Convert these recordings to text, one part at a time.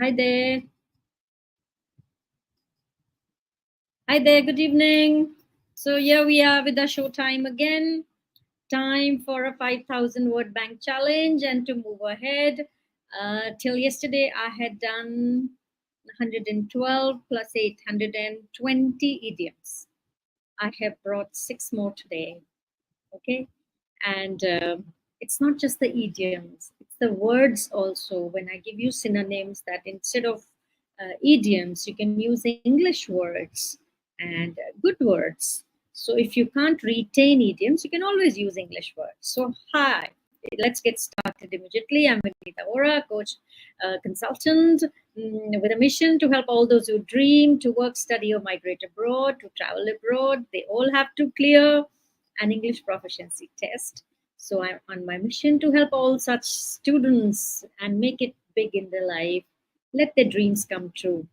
Hi there. Hi there. Good evening. So here we are with the show time again. Time for a 5,000 word bank challenge and to move ahead. Till yesterday, I had done 112 plus 820 idioms. I have brought 6 more today. Okay. And it's not just the idioms, it's the words also. When I give you synonyms, that instead of idioms, you can use English words and good words. So if you can't retain idioms, you can always use English words. So hi, let's get started immediately. I'm Vinita, coach, consultant, with a mission to help all those who dream to work, study, or migrate abroad, to travel abroad. They all have to clear an English proficiency test. So I'm on my mission to help all such students and make it big in their life. Let their dreams come true.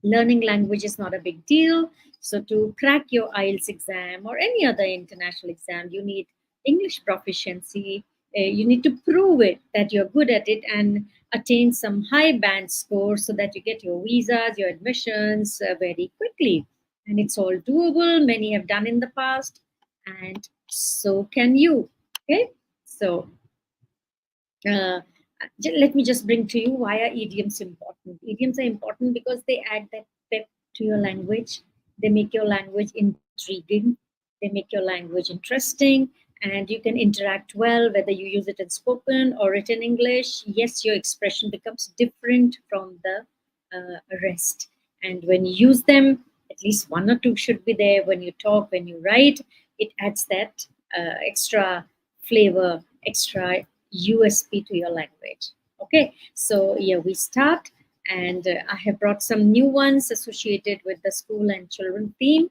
Learning language is not a big deal. So to crack your IELTS exam or any other international exam, you need English proficiency. You need to prove it that you're good at it and attain some high band score so that you get your visas, your admissions very quickly. And it's all doable. Many have done in the past, and so can you. Okay, so uh, let me just bring to you why are idioms important. Idioms are important because they add that pep to your language. They make your language intriguing. They make your language interesting, and you can interact well whether you use it in spoken or written English. Yes, your expression becomes different from the rest. And when you use them, at least one or two should be there when you talk, when you write. It adds that extra flavor, extra USP to your language. Okay, so here we start, and I have brought some new ones associated with the school and children theme,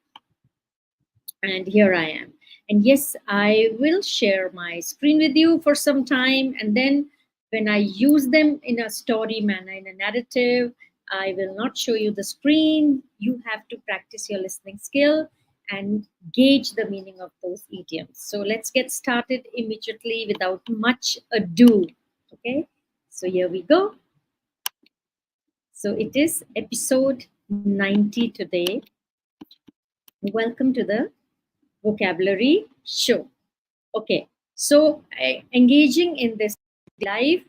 and here I am. And yes, I will share my screen with you for some time, and then when I use them in a story manner, in a narrative, I will not show you the screen. You have to practice your listening skill and gauge the meaning of those idioms. So let's get started immediately without much ado. Okay, so here we go. So it is episode 90 today. Welcome to the vocabulary show. Okay, so engaging in this life,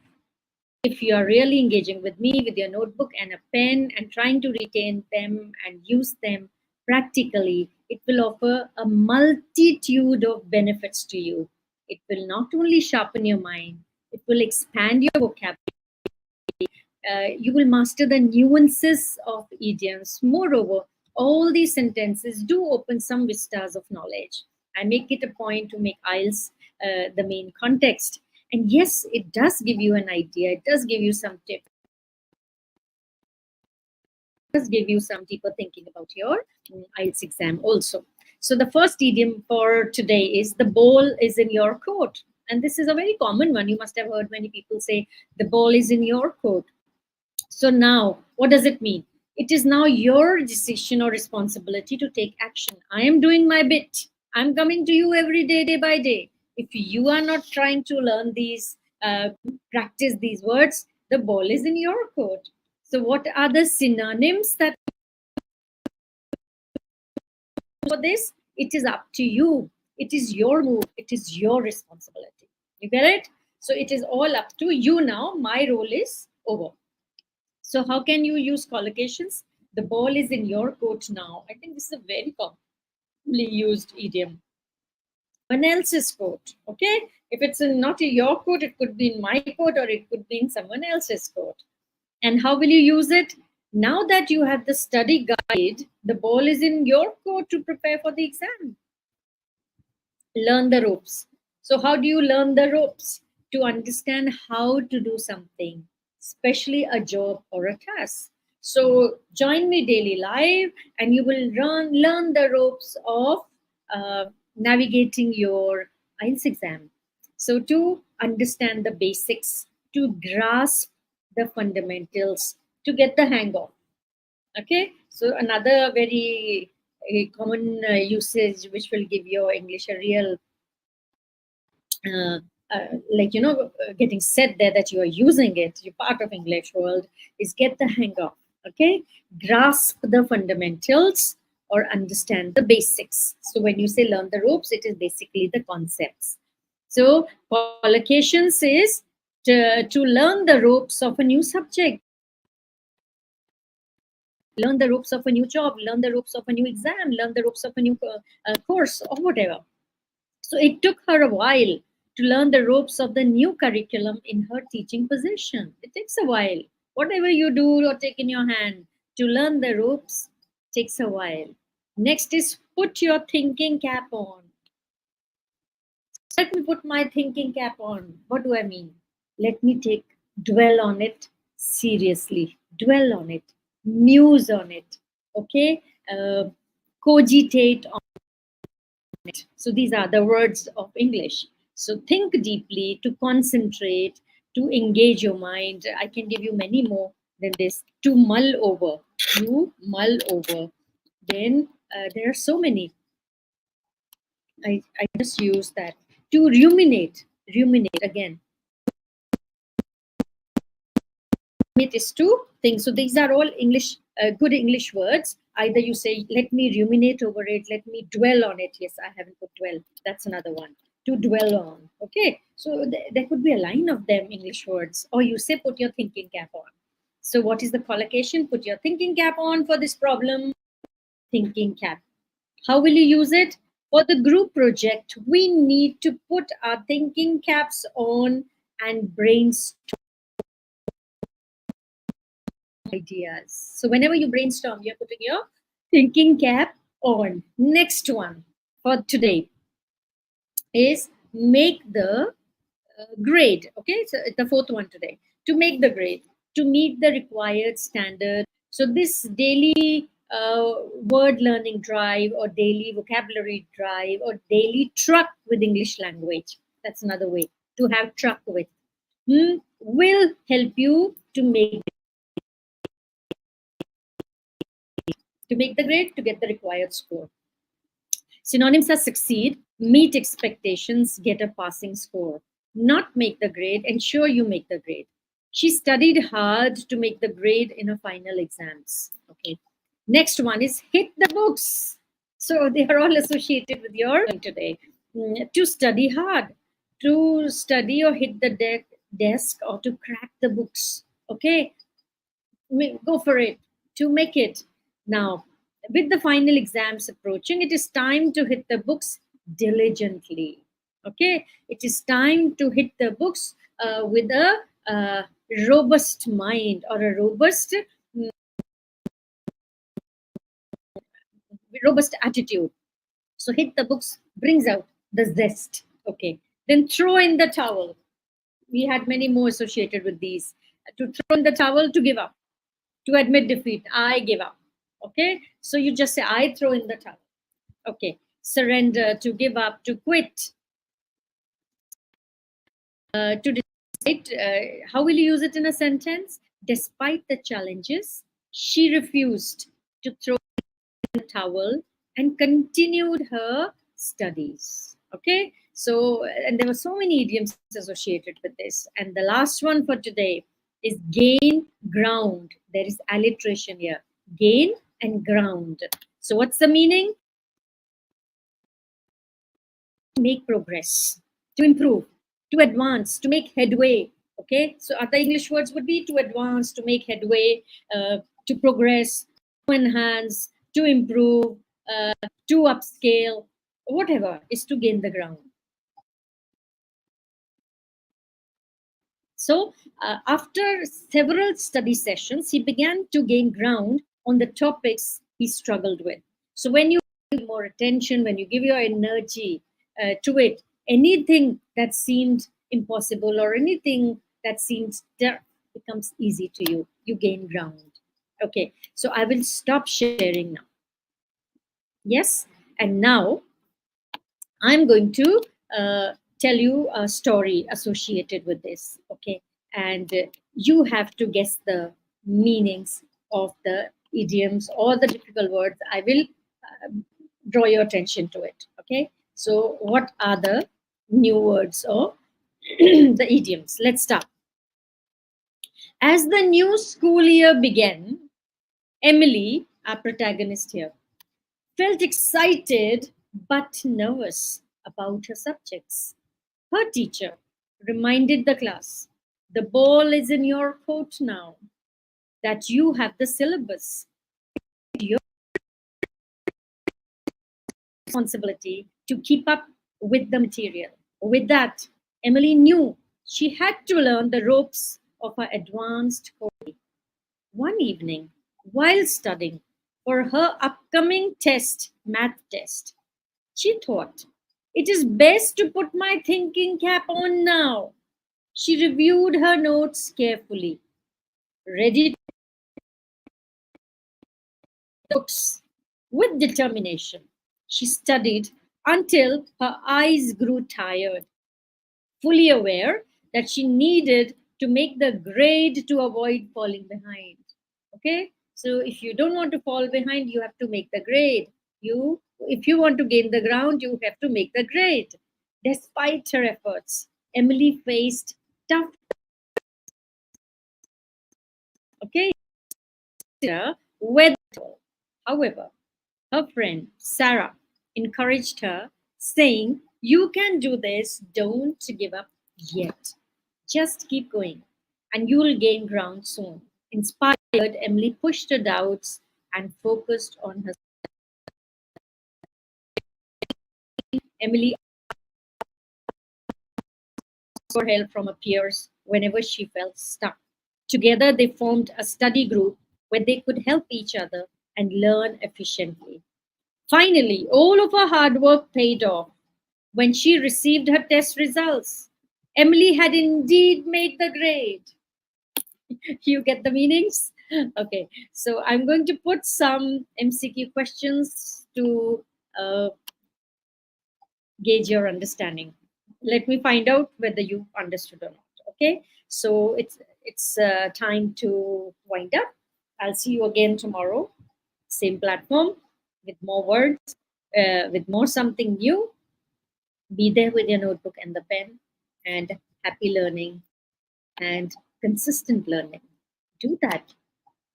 if you are really engaging with me with your notebook and a pen and trying to retain them and use them practically, it will offer a multitude of benefits to you. It will not only sharpen your mind, it will expand your vocabulary. You will master the nuances of idioms. Moreover, all these sentences do open some vistas of knowledge. I make it a point to make IELTS the main context. And yes, it does give you an idea. It does give you some tips. It does give you some deeper thinking about your IELTS exam also. So the first idiom for today is the ball is in your court. And this is a very common one. You must have heard many people say the ball is in your court. So now, what does it mean? It is now your decision or responsibility to take action. I am doing my bit. I'm coming to you every day, day by day. If you are not trying to learn these, practice these words, the ball is in your court. So, what are the synonyms that for this? It is up to you. It is your move. It is your responsibility. You get it? So, it is all up to you now. My role is over. So how can you use collocations? The ball is in your court now. I think this is a very commonly used idiom. Someone else's court, okay? If it's not in your court, it could be in my court or it could be in someone else's court. And how will you use it? Now that you have the study guide, the ball is in your court to prepare for the exam. Learn the ropes. So how do you learn the ropes? To understand how to do something, especially a job or a task. So join me daily live and you will learn the ropes of navigating your IELTS exam. So to understand the basics, to grasp the fundamentals, to get the hang of. Okay, so another very common usage which will give your English a real like, getting said there that you are using it, you're part of English world, is get the hang of. Okay, grasp the fundamentals or understand the basics. So when you say learn the ropes, it is basically the concepts. So collocations is to learn the ropes of a new subject, learn the ropes of a new job, learn the ropes of a new exam, learn the ropes of a new course or whatever. So it took her a while to learn the ropes of the new curriculum in her teaching position. It takes a while. Whatever you do or take in your hand, to learn the ropes takes a while. Next is put your thinking cap on. Let me put my thinking cap on. What do I mean? Let me dwell on it seriously, dwell on it, muse on it, okay? Cogitate on it. So these are the words of English. So think deeply, to concentrate, to engage your mind. I can give you many more than this. To mull over, you mull over. Then there are so many. I just use that. To ruminate, ruminate again. Ruminate is to think. So these are all English, good English words. Either you say, let me ruminate over it, let me dwell on it. Yes, I haven't put dwell. That's another one. To dwell on. Okay. So there could be a line of them, English words. Or you say, put your thinking cap on. So what is the collocation? Put your thinking cap on for this problem. Thinking cap. How will you use it? For the group project, we need to put our thinking caps on and brainstorm ideas. So whenever you brainstorm, you're putting your thinking cap on. Next one for today is make the grade. Okay, so the fourth one today. To make the grade, to meet the required standard. So this daily word learning drive or daily vocabulary drive or daily truck with English language. That's another way to have truck with. Will help you to make the grade, to get the required score. Synonyms are succeed, meet expectations, get a passing score. Not make the grade, ensure you make the grade. She studied hard to make the grade in her final exams. Okay. Next one is hit the books. So they are all associated with your today. To study hard, to study or hit the desk or to crack the books. Okay. Go for it, to make it. Now, with the final exams approaching, it is time to hit the books diligently. Okay, it is time to hit the books with a robust mind or a robust attitude. So hit the books brings out the zest. Okay, then throw in the towel. We had many more associated with these. To throw in the towel, to give up, to admit defeat, I give up. Okay, so you just say, I throw in the towel. Okay, surrender, to give up, to quit, to decide. How will you use it in a sentence? Despite the challenges, she refused to throw in the towel and continued her studies. Okay, so, and there were so many idioms associated with this. And the last one for today is gain ground. There is alliteration here. Gain and ground. So what's the meaning? Make progress, to improve, to advance, to make headway. Okay, so other English words would be to advance, to make headway, to progress, to enhance, to improve, to upscale, whatever is to gain the ground. So after several study sessions, he began to gain ground on the topics he struggled with. So when you give more attention, when you give your energy to it, anything that seemed impossible or anything that seems becomes easy to you. You gain ground. Okay, so I will stop sharing now. Yes, and now I'm going to tell you a story associated with this. Okay, and you have to guess the meanings of the idioms or the difficult words. I will draw your attention to it. Okay, so what are the new words or the idioms. Let's start. As the new school year began, Emily, our protagonist here, felt excited but nervous about her subjects. Her teacher reminded the class, the ball is in your court now, that you have the syllabus. Your responsibility to keep up with the material. With that, Emily knew she had to learn the ropes of her advanced course. One evening, while studying for her upcoming test, math test, she thought, it is best to put my thinking cap on now. She reviewed her notes carefully, ready to books with determination. She studied until her eyes grew tired, fully aware that she needed to make the grade to avoid falling behind. Okay, so if you don't want to fall behind, you have to make the grade. If you want to gain the ground, you have to make the grade. Despite her efforts, Emily faced tough. Okay, weather. However, her friend Sarah encouraged her, saying, you can do this, don't give up yet. Just keep going, and you will gain ground soon. Inspired, Emily pushed her doubts and focused on her. Emily asked for help from her peers whenever she felt stuck. Together, they formed a study group where they could help each other and learn efficiently. Finally, all of her hard work paid off when she received her test results. Emily had indeed made the grade. You get the meanings? Okay, so I'm going to put some MCQ questions to gauge your understanding. Let me find out whether you understood or not. Okay, so it's time to wind up. I'll see you again tomorrow, same platform, with more words, with more something new. Be there with your notebook and the pen, and happy learning and consistent learning. Do that.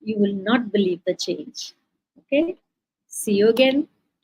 You will not believe the change. Okay, see you again